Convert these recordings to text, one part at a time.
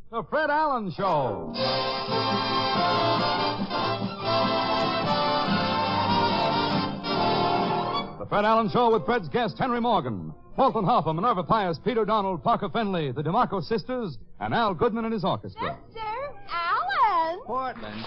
The Fred Allen Show. The Fred Allen Show with Fred's guest, Henry Morgan, Fulton Hoffman, Minerva Pius, Peter Donald, Parker Finley, the DeMarco sisters, and Al Goodman and his orchestra. Mr. Allen! Portland.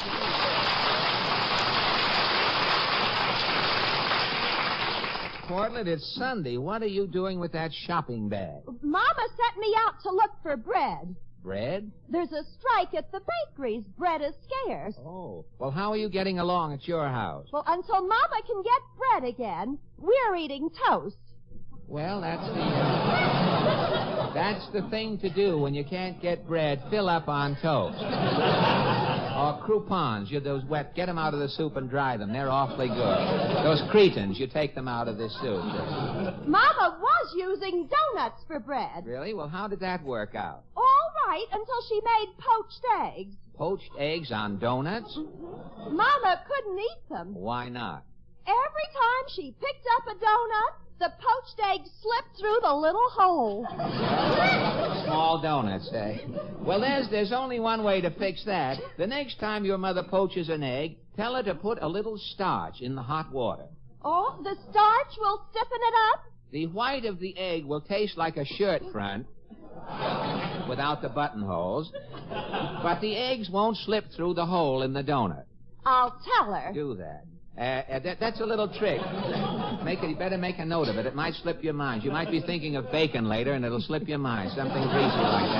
Portland, it's Sunday. What are you doing with that shopping bag? Mama sent me out to look for bread. Bread? There's a strike at the bakeries. Bread is scarce. Oh. Well, how are you getting along at your house? Well, until Mama can get bread again, we're eating toast. Well, that's the thing to do when you can't get bread. Fill up on toast. Or croutons. Those wet. Get them out of the soup and dry them. They're awfully good. Those cretins, you take them out of the soup. Mama was using donuts for bread. Really? Well, how did that work out? All right, until she made poached eggs. Poached eggs on donuts? Mama couldn't eat them. Why not? Every time she picked up a donut, the poached egg slipped through the little hole. Small donuts, eh? Well, there's only one way to fix that. The next time your mother poaches an egg, tell her to put a little starch in the hot water. Oh, the starch will stiffen it up? The white of the egg will taste like a shirt front without the buttonholes, but the eggs won't slip through the hole in the donut. I'll tell her. Do that. That's a little trick. You better make a note of it. It might slip your mind. You might be thinking of bacon later, and it'll slip your mind. Something greasy like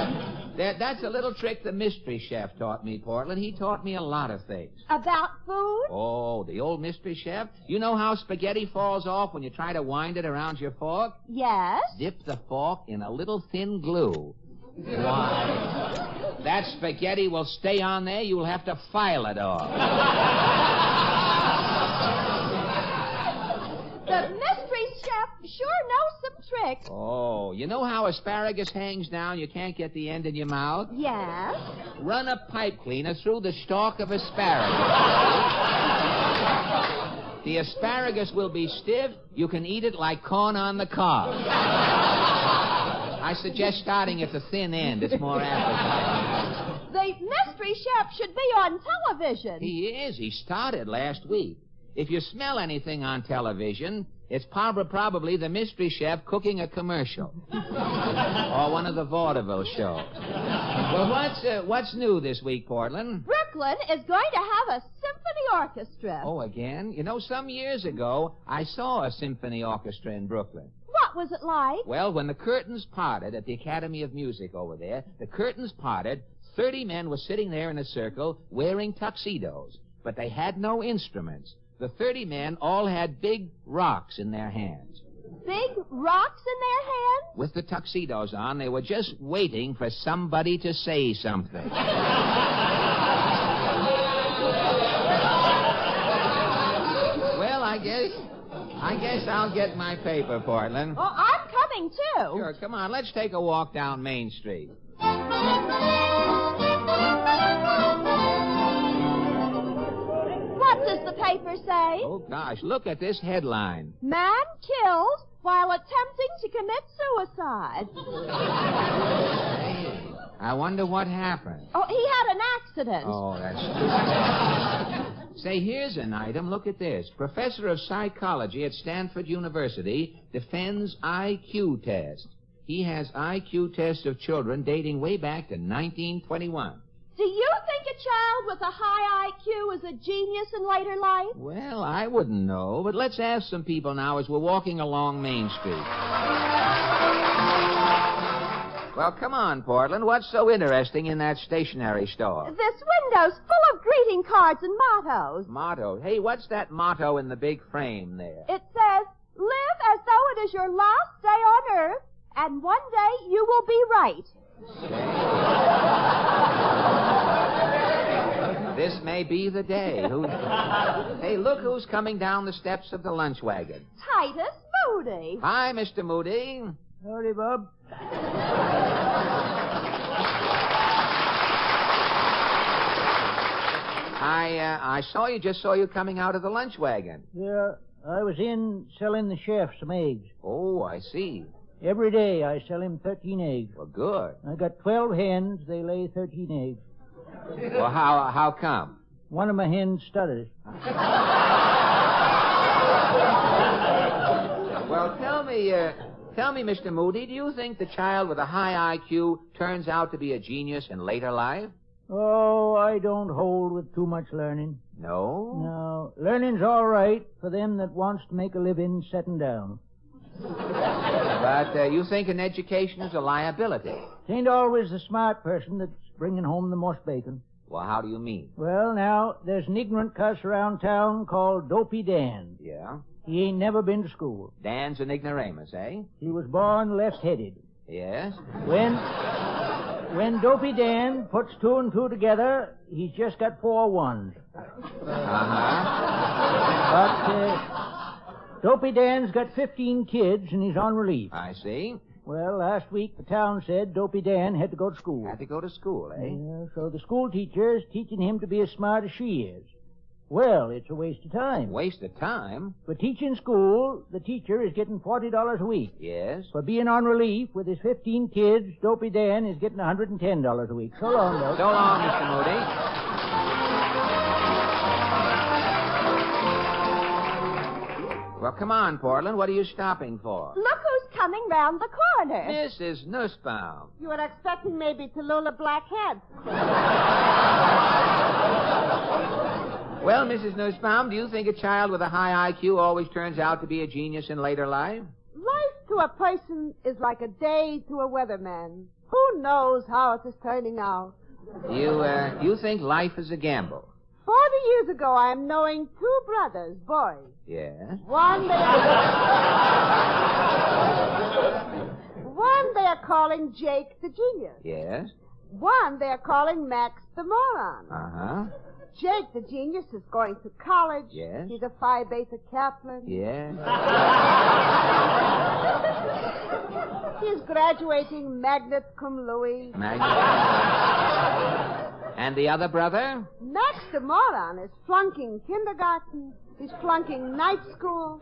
that. That's a little trick the mystery chef taught me, Portland. He taught me a lot of things. About food? Oh, the old mystery chef? You know how spaghetti falls off when you try to wind it around your fork? Yes. Dip the fork in a little thin glue. Why? That spaghetti will stay on there. You'll have to file it off. The mystery chef sure knows some tricks. Oh, you know how asparagus hangs down? You can't get the end in your mouth? Yes. Run a pipe cleaner through the stalk of asparagus. The asparagus will be stiff. You can eat it like corn on the cob. I suggest starting at the thin end. It's more appetizing. The mystery chef should be on television. He is. He started last week. If you smell anything on television, it's probably the mystery chef cooking a commercial. Or one of the vaudeville shows. Well, what's new this week, Portland? Brooklyn is going to have a symphony orchestra. Oh, again? You know, some years ago, I saw a symphony orchestra in Brooklyn. What was it like? Well, when the curtains parted at the Academy of Music over there, the curtains parted, 30 men were sitting there in a circle wearing tuxedos, but they had no instruments. The 30 men all had big rocks in their hands. Big rocks in their hands? With the tuxedos on, they were just waiting for somebody to say something. Well, I guess I'll get my paper, Portland. Oh, I'm coming, too. Sure, come on, let's take a walk down Main Street. What does the paper say? Oh, gosh, look at this headline. Man killed while attempting to commit suicide. I wonder what happened. Oh, he had an accident. Oh, that's true. Say, here's an item. Look at this. Professor of psychology at Stanford University defends IQ test. He has IQ tests of children dating way back to 1921. Do you think a child with a high IQ is a genius in later life? Well, I wouldn't know, but let's ask some people now as we're walking along Main Street. Well, come on, Portland. What's so interesting in that stationery store? This window's full of greeting cards and mottos. Motto. Hey, what's that motto in the big frame there? It says, live as though it is your last day on Earth, and one day you will be right. This may be the day. Hey, look who's coming down the steps of the lunch wagon. Titus Moody. Hi, Mr. Moody. Howdy, Bob. I just saw you coming out of the lunch wagon. Yeah, I was in selling the chef some eggs. Oh, I see. Every day I sell him 13 eggs. Well, good. I got 12 hens. They lay 13 eggs. Well, how come? One of my hens stutters. Well, tell me, Mr. Moody, do you think the child with a high IQ turns out to be a genius in later life? Oh, I don't hold with too much learning. No? No. Learning's all right for them that wants to make a living setting down. But you think an education is a liability? It ain't always the smart person that's bringing home the most bacon. Well, how do you mean? Well, now, there's an ignorant cuss around town called Dopey Dan. Yeah? He ain't never been to school. Dan's an ignoramus, eh? He was born left-headed. Yes? When Dopey Dan puts 2 and 2 together, he's just got 4 ones. Uh-huh. But Dopey Dan's got 15 kids, and he's on relief. I see. Well, last week the town said Dopey Dan had to go to school. Had to go to school, eh? Yeah, so the school teacher is teaching him to be as smart as she is. Well, it's a waste of time. Waste of time? For teaching school, the teacher is getting $40 a week. Yes? For being on relief with his 15 kids, Dopey Dan is getting $110 a week. So long, though. So long, Mr. Moody. Well, come on, Portland. What are you stopping for? Look who's coming round the corner. Mrs. Nussbaum. You were expecting maybe Tallulah Blackhead. Well, Mrs. Nussbaum, do you think a child with a high IQ always turns out to be a genius in later life? Life to a person is like a day to a weatherman. Who knows how it is turning out? You think life is a gamble? 40 years ago, I am knowing 2 brothers, boys. Yes? One they are calling Jake the genius. Yes? One they are calling Max the moron. Uh-huh. Jake the genius is going to college. Yes? He's a Phi Beta Kaplan. Yes? He's graduating magna cum laude. And the other brother? Max the moron is flunking kindergarten. He's flunking night school.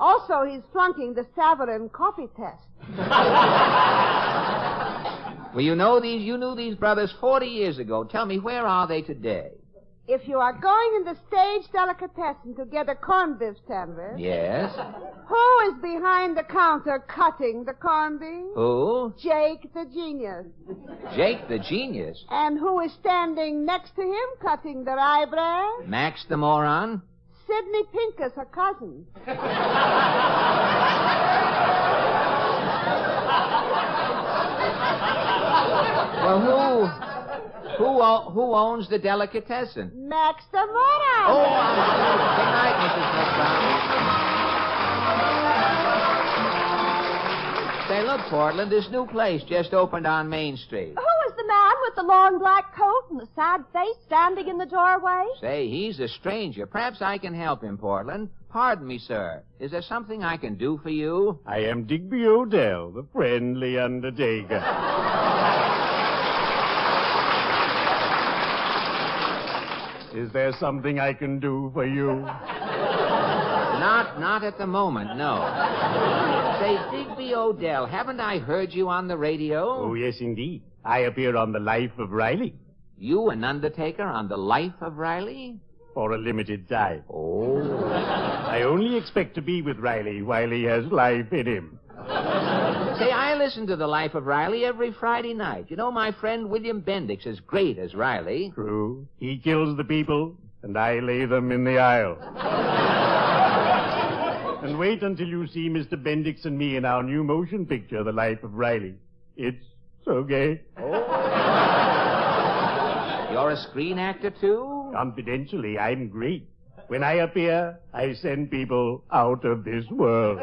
Also, he's flunking the Savarin coffee test. Well, you knew these brothers 40 years ago. Tell me, where are they today? If you are going in the stage delicatessen to get a corned beef sandwich... Yes? Who is behind the counter cutting the corned beef? Who? Jake the genius. Jake the genius? And who is standing next to him cutting the rye bread? Max the moron? Sidney Pincus, her cousin. Well, who owns the delicatessen? Max the moron. Oh, good night, Mrs. Nussbaum. Say, look, Portland, this new place just opened on Main Street. Who is the man with the long black coat and the sad face standing in the doorway? Say, he's a stranger. Perhaps I can help him, Portland. Pardon me, sir. Is there something I can do for you? I am Digby Odell, the friendly undertaker. Is there something I can do for you? Not at the moment, no. Say, Digby Odell, haven't I heard you on the radio? Oh, yes, indeed. I appear on The Life of Riley. You, an undertaker, on The Life of Riley? For a limited time. Oh. I only expect to be with Riley while he has life in him. Say, I listen to The Life of Riley every Friday night. You know, my friend William Bendix is great as Riley. True. He kills the people, and I lay them in the aisle. And wait until you see Mr. Bendix and me in our new motion picture, The Life of Riley. It's so gay. Oh. You're a screen actor, too? Confidentially, I'm great. When I appear, I send people out of this world.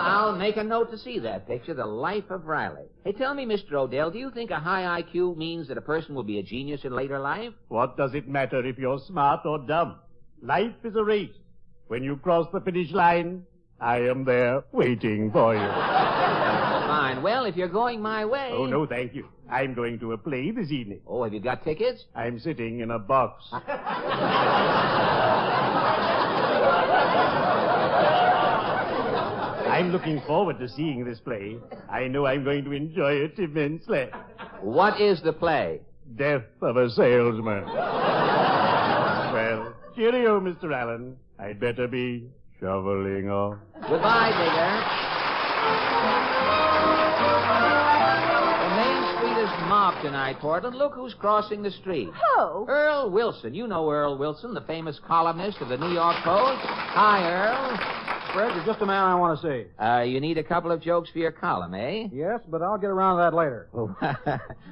I'll make a note to see that picture, The Life of Riley. Hey, tell me, Mr. Odell, do you think a high IQ means that a person will be a genius in later life? What does it matter if you're smart or dumb? Life is a race. When you cross the finish line, I am there waiting for you. Fine. Well, if you're going my way... Oh, no, thank you. I'm going to a play this evening. Oh, have you got tickets? I'm sitting in a box. I'm looking forward to seeing this play. I know I'm going to enjoy it immensely. What is the play? Death of a salesman. Well, cheerio, Mr. Allen. I'd better be shoveling off. Goodbye, Digger. The Main Street is mobbed tonight, Portland. Look who's crossing the street. Who? Earl Wilson. You know Earl Wilson, the famous columnist of the New York Post. Hi, Earl. Fred, you're just the man I want to see. You need a couple of jokes for your column, eh? Yes, but I'll get around to that later.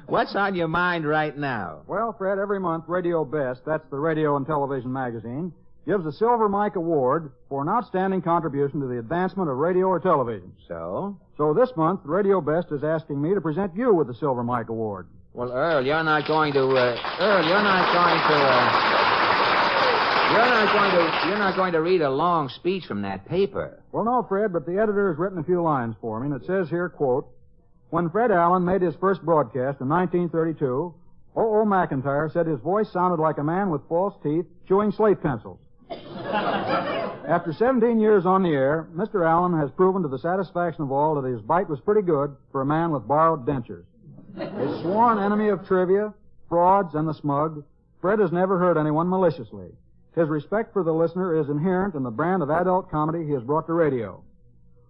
What's on your mind right now? Well, Fred, every month Radio Best, that's the radio and television magazine, gives a Silver Mike Award for an outstanding contribution to the advancement of radio or television. So? So this month, Radio Best is asking me to present you with the Silver Mike Award. Well, Earl, you're not going to, You're not going to read a long speech from that paper. Well, no, Fred, but the editor has written a few lines for me, and it says here, quote, when Fred Allen made his first broadcast in 1932, O.O. McIntyre said his voice sounded like a man with false teeth chewing slate pencils. After 17 years on the air, Mr. Allen has proven to the satisfaction of all that his bite was pretty good for a man with borrowed dentures. A sworn enemy of trivia, frauds, and the smug, Fred has never hurt anyone maliciously. His respect for the listener is inherent in the brand of adult comedy he has brought to radio.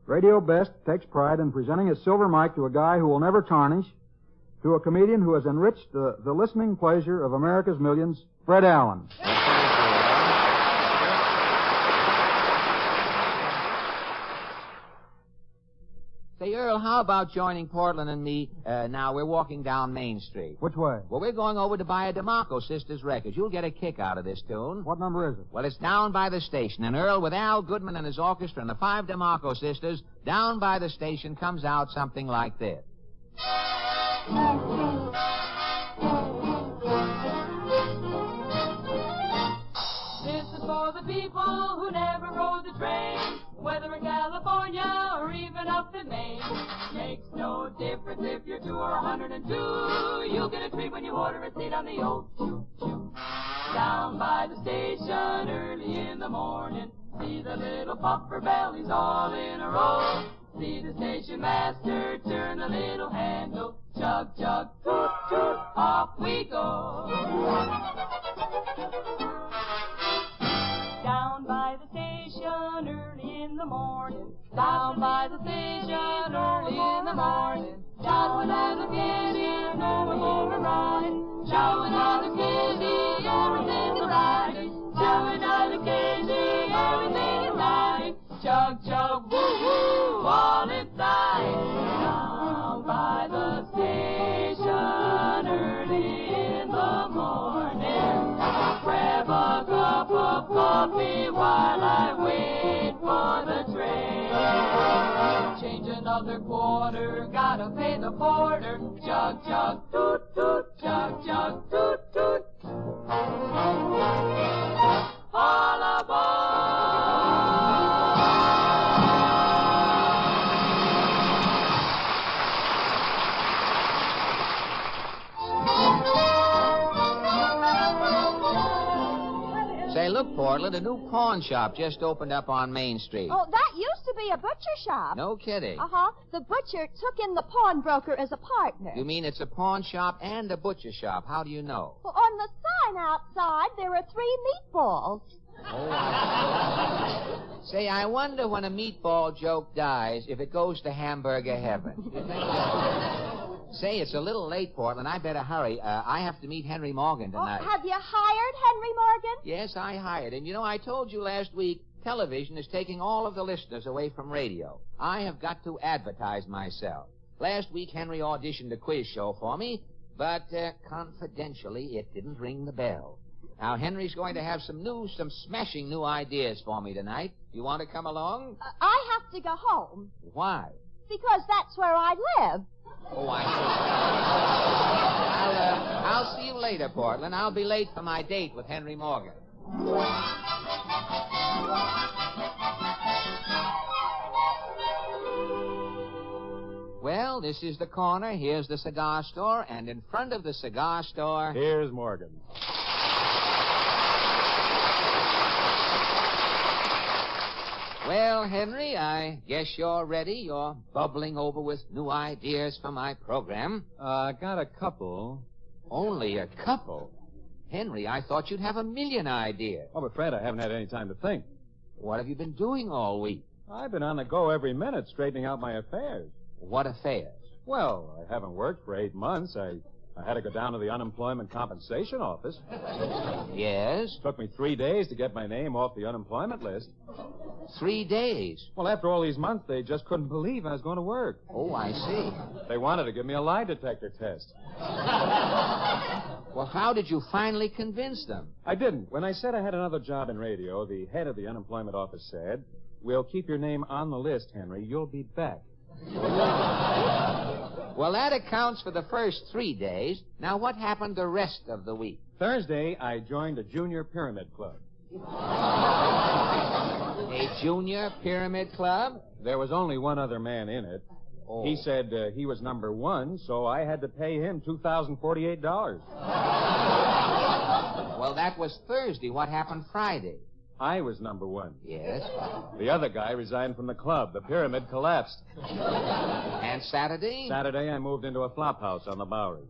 Radio Best takes pride in presenting his Silver Mike to a guy who will never tarnish, to a comedian who has enriched the listening pleasure of America's millions, Fred Allen. Say, Earl, how about joining Portland and me? Now, we're walking down Main Street. Which way? Well, we're going over to buy a DeMarco Sisters record. You'll get a kick out of this tune. What number is it? Well, it's down by the station. And Earl, with Al Goodman and his orchestra and the 5 DeMarco Sisters, down by the station comes out something like this. This is for the people who never rode the train, whether in California or even up in Maine. Makes no difference if you're 2 or 102. You'll get a treat when you order a seat on the old choo-choo. Down by the station early in the morning, see the little puffer bellies all in a row. See the station master turn the little handle. Chug, chug, toot, toot, off we go. Down by the station early in the morning. Down by the station early in the morning. Shout without a kitty, no more a ride. Shout without a kitty, everything's a ride. Shout without a kitty, everything is right. Chug, chug, woo, woo, all inside. Down by the station early in the morning. Grab a cup of coffee while I wait for the train. Change another quarter, gotta pay the porter. Chug, chug, toot, toot, chug, chug, toot, toot. All aboard! Say, look, Portland, a new pawn shop just opened up on Main Street. Oh, that used to be a butcher shop. No kidding. Uh-huh. The butcher took in the pawnbroker as a partner. You mean it's a pawn shop and a butcher shop? How do you know? Well, on the sign outside, there are 3 meatballs. Oh, Say, I wonder when a meatball joke dies if it goes to hamburger heaven. You think so? Say, it's a little late, Portland. I better hurry. I have to meet Henry Morgan tonight. Oh, have you hired Henry Morgan? Yes, I hired him. You know, I told you last week television is taking all of the listeners away from radio. I have got to advertise myself. Last week, Henry auditioned a quiz show for me, but confidentially, it didn't ring the bell. Now, Henry's going to have some smashing new ideas for me tonight. You want to come along? I have to go home. Why? Because that's where I live. Oh, I see. I'll see you later, Portland. I'll be late for my date with Henry Morgan. Well, this is the corner. Here's the cigar store. And in front of the cigar store... Here's Morgan. Well, Henry, I guess you're ready. You're bubbling over with new ideas for my program. Got a couple. Only a couple? Henry, I thought you'd have a million ideas. Oh, but Fred, I haven't had any time to think. What have you been doing all week? I've been on the go every minute straightening out my affairs. What affairs? Well, I haven't worked for 8 months. I had to go down to the unemployment compensation office. Yes? Took me 3 days to get my name off the unemployment list. 3 days? Well, after all these months, they just couldn't believe I was going to work. Oh, I see. They wanted to give me a lie detector test. Well, how did you finally convince them? I didn't. When I said I had another job in radio, the head of the unemployment office said, "We'll keep your name on the list, Henry. You'll be back." Well, that accounts for the first 3 days. Now, what happened the rest of the week? Thursday, I joined a junior pyramid club. A junior pyramid club? There was only one other man in it. Oh. He said he was number 1, so I had to pay him $2,048. Well, that was Thursday. What happened Friday? I was number 1. Yes. The other guy resigned from the club. The pyramid collapsed. And Saturday? Saturday, I moved into a flop house on the Bowery.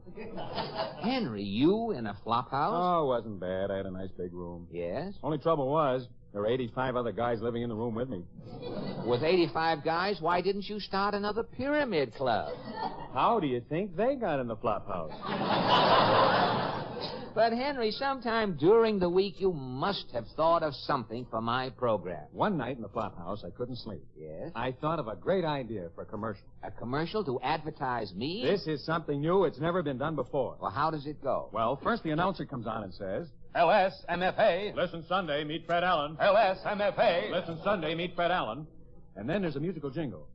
Henry, you in a flop house? Oh, it wasn't bad. I had a nice big room. Yes. Only trouble was, there were 85 other guys living in the room with me. With 85 guys, why didn't you start another pyramid club? How do you think they got in the flop house? But, Henry, sometime during the week, you must have thought of something for my program. One night in the flop house, I couldn't sleep. Yes? I thought of a great idea for a commercial. A commercial to advertise me? This is something new. It's never been done before. Well, how does it go? Well, first the announcer comes on and says, LSMFA. "Listen Sunday, meet Fred Allen." LSMFA. "Listen Sunday, meet Fred Allen." And then there's a musical jingle.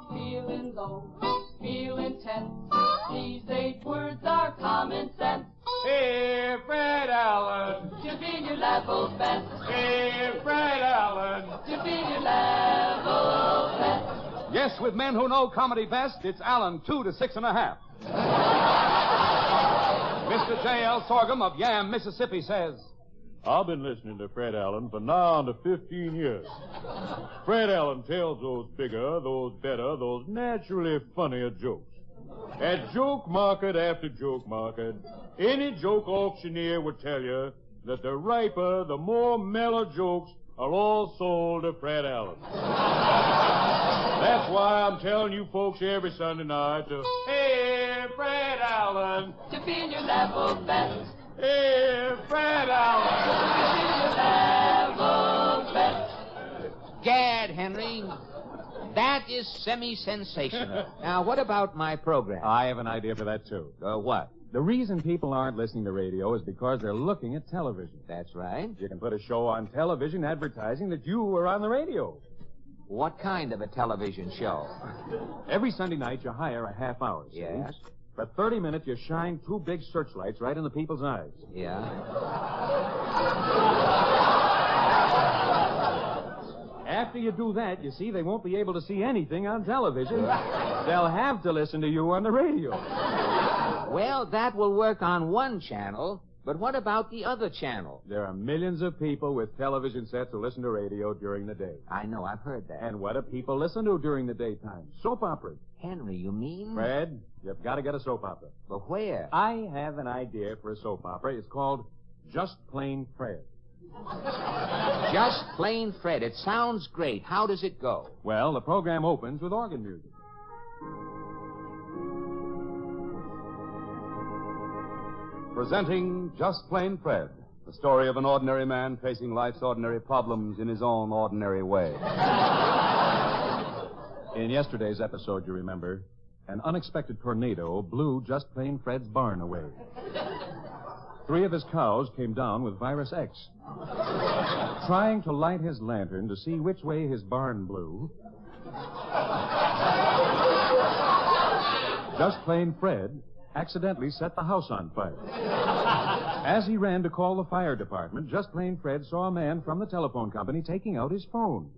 Feeling low, feeling tense. These 8 words are common sense. Hey, Fred Allen. To be your level best. Hey, Fred Allen. To be your level best. Yes, with men who know comedy best, it's Allen 2 to 6.5. Mr. J.L. Sorghum of Yam, Mississippi says, I've been listening to Fred Allen for now on to 15 years. Fred Allen tells those bigger, those better, those naturally funnier jokes. At joke market after joke market, any joke auctioneer would tell you that the riper, the more mellow jokes are all sold to Fred Allen. That's why I'm telling you folks every Sunday night to, hey, Fred Allen. To be your level best. Hey, Fred Allen. To be your level best. Gad, Henry. That is semi-sensational. Now, what about my program? I have an idea for that, too. What? The reason people aren't listening to radio is because they're looking at television. That's right. You can put a show on television advertising that you were on the radio. What kind of a television show? Every Sunday night, you hire a half hour. See? Yes. For 30 minutes, you shine 2 big searchlights right in the people's eyes. Yeah. After you do that, you see, they won't be able to see anything on television. They'll have to listen to you on the radio. Well, that will work on one channel, but what about the other channel? There are millions of people with television sets who listen to radio during the day. I know, I've heard that. And what do people listen to during the daytime? Soap operas. Henry, you mean? Fred, you've got to get a soap opera. But where? I have an idea for a soap opera. It's called Just Plain Fred. Just Plain Fred. It sounds great. How does it go? Well, the program opens with organ music. Presenting Just Plain Fred, the story of an ordinary man facing life's ordinary problems in his own ordinary way. In yesterday's episode, you remember, an unexpected tornado blew Just Plain Fred's barn away. 3 of his cows came down with Virus X. Trying to light his lantern to see which way his barn blew, Just Plain Fred accidentally set the house on fire. As he ran to call the fire department, Just Plain Fred saw a man from the telephone company taking out his phone.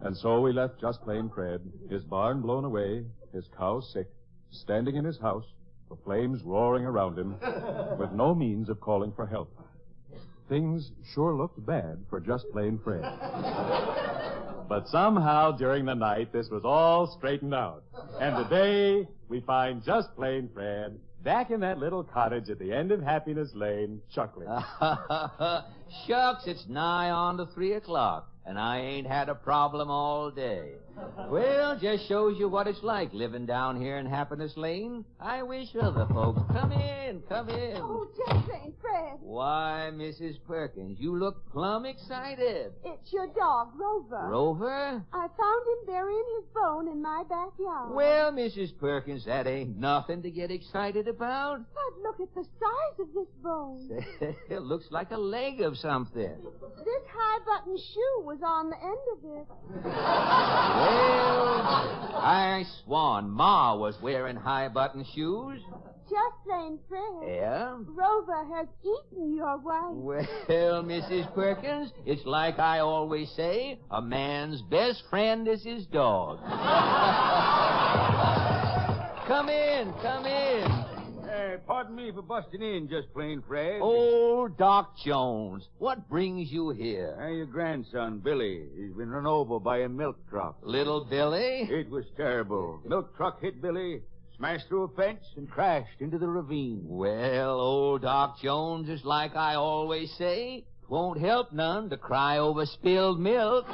And so we left Just Plain Fred, his barn blown away, his cows sick, standing in his house, the flames roaring around him, with no means of calling for help. things sure looked bad for Just Plain Fred. But somehow during the night, this was all straightened out. And today, we find Just Plain Fred back in that little cottage at the end of Happiness Lane, chuckling. Shucks, it's nigh on to 3 o'clock, and I ain't had a problem all day. Well, just shows you what it's like living down here in Happiness Lane. I wish other folks... Come in, come in. Oh, Just Plain Fred. Why, Mrs. Perkins, you look plumb excited. It's your dog, Rover. Rover? I found him burying his bone in my backyard. Well, Mrs. Perkins, that ain't nothing to get excited about. But look at the size of this bone. It looks like a leg of something. This high-button shoe was on the end of it. Well, I swan, Ma was wearing high-button shoes. Just Plain Fred. Yeah? Rover has eaten your wife. Well, Mrs. Perkins, it's like I always say, a man's best friend is his dog. Come in, come in. Pardon me for busting in, Just Plain Fred. Old Doc Jones, what brings you here? Your grandson, Billy. He's been run over by a milk truck. Little Billy? It was terrible. Milk truck hit Billy, smashed through a fence, and crashed into the ravine. Well, old Doc Jones is like I always say, won't help none to cry over spilled milk.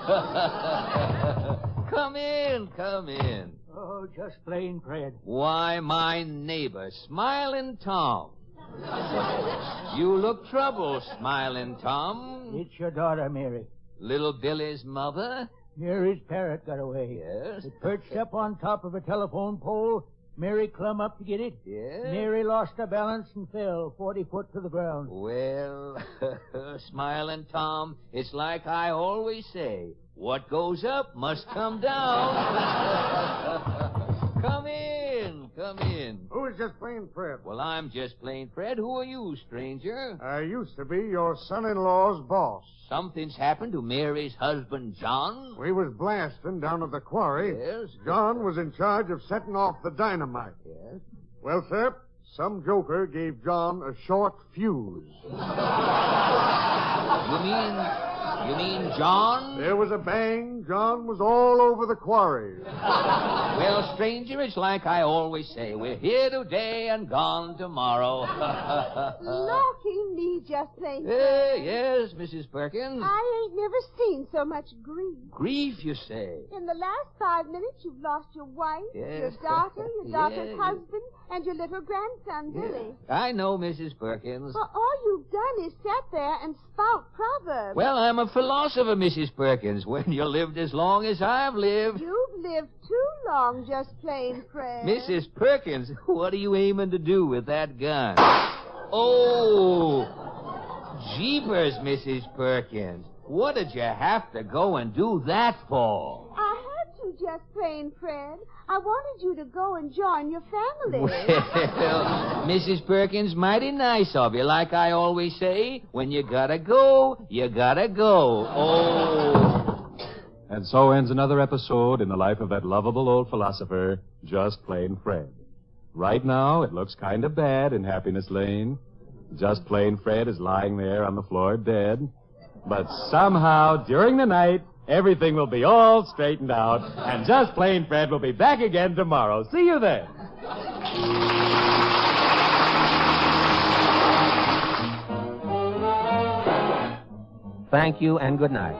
Come in, come in. Oh, Just Plain Fred. Why, my neighbor, Smiling Tom. You look troubled, Smiling Tom. It's your daughter, Mary. Little Billy's mother? Mary's parrot got away. Yes? It perched up on top of a telephone pole. Mary clumb up to get it. Yes? Mary lost her balance and fell 40 foot to the ground. Well, Smiling Tom, it's like I always say, what goes up must come down. Come in, come in. Who is Just Plain Fred? Well, I'm Just Plain Fred. Who are you, stranger? I used to be your son-in-law's boss. Something's happened to Mary's husband, John? We was blasting down at the quarry. Yes? John was in charge of setting off the dynamite. Yes? Well, sir, some joker gave John a short fuse. You mean John? There was a bang. John was all over the quarry. Well, stranger, it's like I always say. We're here today and gone tomorrow. Lorky me, Just Plain Fred. Yes, Mrs. Perkins. I ain't never seen so much grief. Grief, you say? In the last 5 minutes, you've lost your wife, Yes. your daughter, your daughter's Yes. husband, and your little grandson, Billy. I know, Mrs. Perkins. Well, all you've done is sit there and spout proverbs. Well, I'm a philosopher, Mrs. Perkins. When you lived as long as I've lived. You've lived too long, Just Plain Fred. Mrs. Perkins, what are you aiming to do with that gun? Oh, jeepers, Mrs. Perkins. What did you have to go and do that for? I had to, Just Plain Fred. I wanted you to go and join your family. Well, Mrs. Perkins, mighty nice of you. Like I always say, when you gotta go, you gotta go. Oh. And so ends another episode in the life of that lovable old philosopher, Just Plain Fred. Right now, it looks kind of bad in Happiness Lane. Just Plain Fred is lying there on the floor dead. But somehow, during the night, everything will be all straightened out, and Just Plain Fred will be back again tomorrow. See you then. Thank you and good night.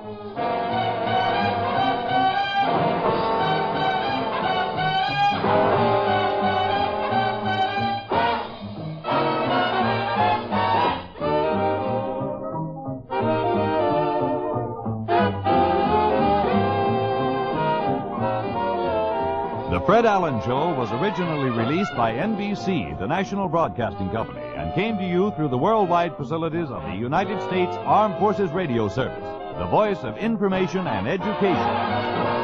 The Fred Allen Show was originally released by NBC, the national broadcasting company, and came to you through the worldwide facilities of the United States Armed Forces Radio Service, the voice of information and education.